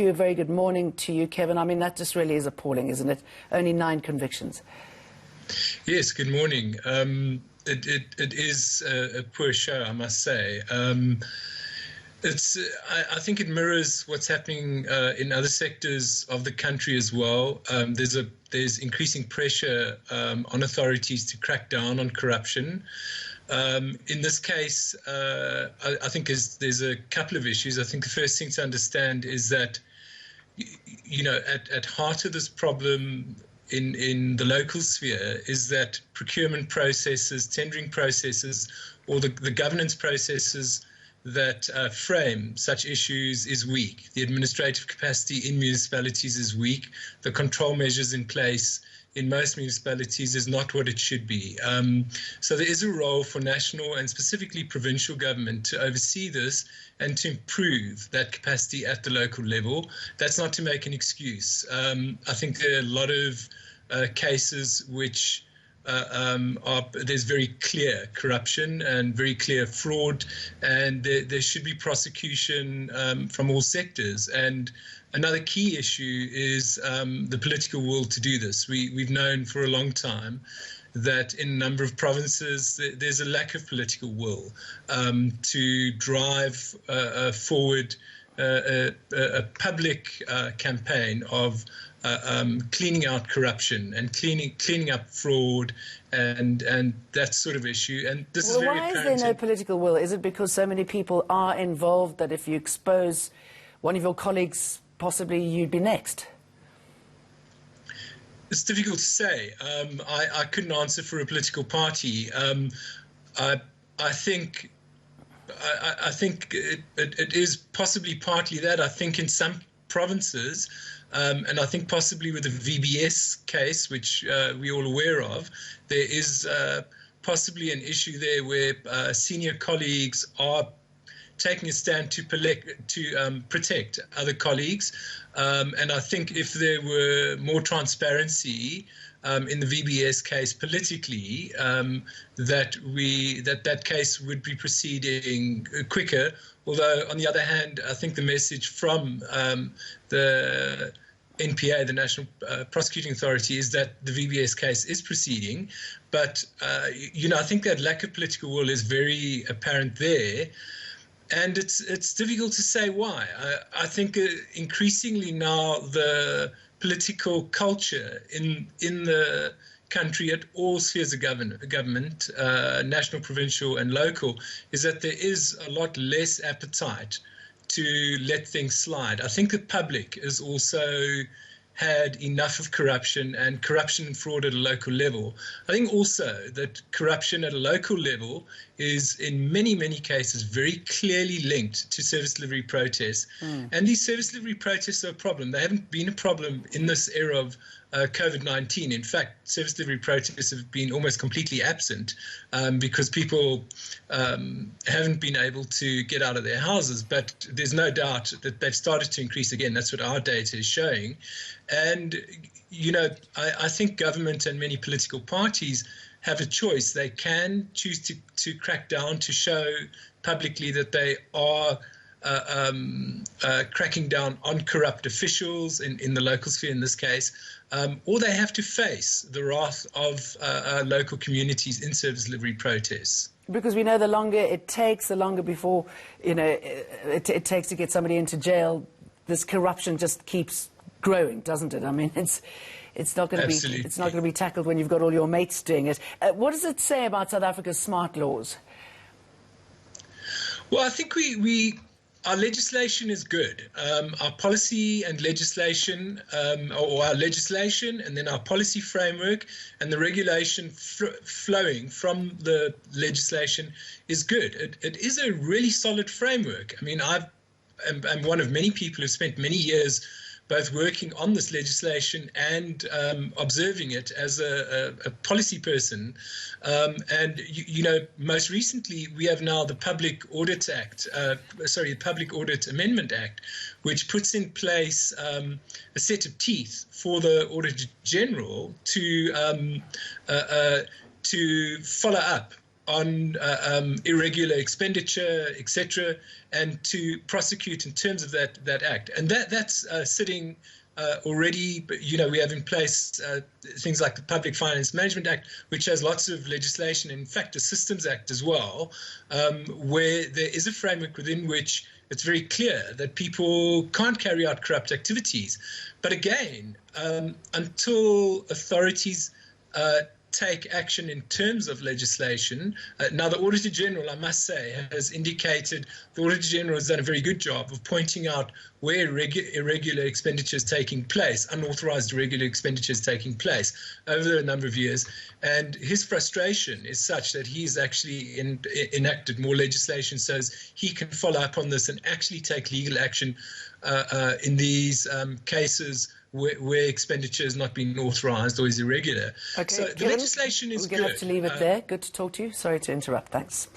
A very good morning to you, Kevin. I mean, that just really is appalling, isn't it? Only 9 convictions. Yes, good morning. It is a poor show, I must say. I think it mirrors what's happening in other sectors of the country as well. There's increasing pressure on authorities to crack down on corruption. In this case, I think there's a couple of issues. I think the first thing to understand is that, at heart of this problem in the local sphere is that procurement processes, tendering processes, or the governance processes that frame such issues is weak. The administrative capacity in municipalities is weak. The control measures in place in most municipalities is not what it should be. So there is a role for national and specifically provincial government to oversee this and to improve that capacity at the local level. That's not to make an excuse. I think there are a lot of cases which there's very clear corruption and very clear fraud, and there should be prosecution from all sectors. And another key issue is the political will to do this. We've known for a long time that in a number of provinces there's a lack of political will to drive forward a public campaign of cleaning out corruption and cleaning up fraud and that sort of issue. And this is very apparent. Why is there no political will? Is it because so many people are involved that if you expose one of your colleagues, possibly you'd be next? It's difficult to say. I couldn't answer for a political party. I think it is possibly partly that. I think in some provinces, and I think possibly with the VBS case, which we're all aware of, there is possibly an issue there where senior colleagues are taking a stand to protect other colleagues. And I think if there were more transparency in the VBS case politically, that case would be proceeding quicker. Although, on the other hand, I think the message from the NPA, the National Prosecuting Authority, is that the VBS case is proceeding. But, I think that lack of political will is very apparent there. And it's difficult to say why. I think increasingly now the political culture in the country at all spheres of government, national, provincial and local, is that there is a lot less appetite to let things slide. I think the public has also had enough of corruption and fraud at a local level. I think also that corruption at a local level is in many, many cases very clearly linked to service delivery protests. And these service delivery protests are a problem. They haven't been a problem in this era of COVID-19. In fact, service delivery protests have been almost completely absent because people haven't been able to get out of their houses. But there's no doubt that they've started to increase again. That's what our data is showing. And, I think government and many political parties have a choice. They can choose to crack down, to show publicly that they are cracking down on corrupt officials in the local sphere in this case, or they have to face the wrath of local communities in service delivery protests. Because we know the longer it takes, the longer before it takes to get somebody into jail, this corruption just keeps growing, doesn't it? I mean, it's not going to be tackled when you've got all your mates doing it. What does it say about South Africa's smart laws? Well, I think our legislation is good. Our policy and legislation, or our legislation and then our policy framework and the regulation flowing from the legislation is good. It is a really solid framework. I mean, I'm one of many people who spent many years both working on this legislation and observing it as a policy person. And, most recently, we have now the Public Audit Amendment Act, which puts in place a set of teeth for the Auditor General to follow up on irregular expenditure, etc., and to prosecute in terms of that act. And that's sitting already. We have in place things like the Public Finance Management Act, which has lots of legislation, in fact a Systems Act as well, where there is a framework within which it's very clear that people can't carry out corrupt activities. But again, until authorities take action in terms of legislation. Now, the Auditor General, I must say, has indicated, the Auditor General has done a very good job of pointing out where irregular expenditure is taking place, unauthorized irregular expenditure is taking place over a number of years. And his frustration is such that he's actually enacted more legislation so as he can follow up on this and actually take legal action in these cases where expenditure has not been authorised or is irregular. Okay, so the legislation is good. We're going to have to leave it there. Good to talk to you. Sorry to interrupt. Thanks.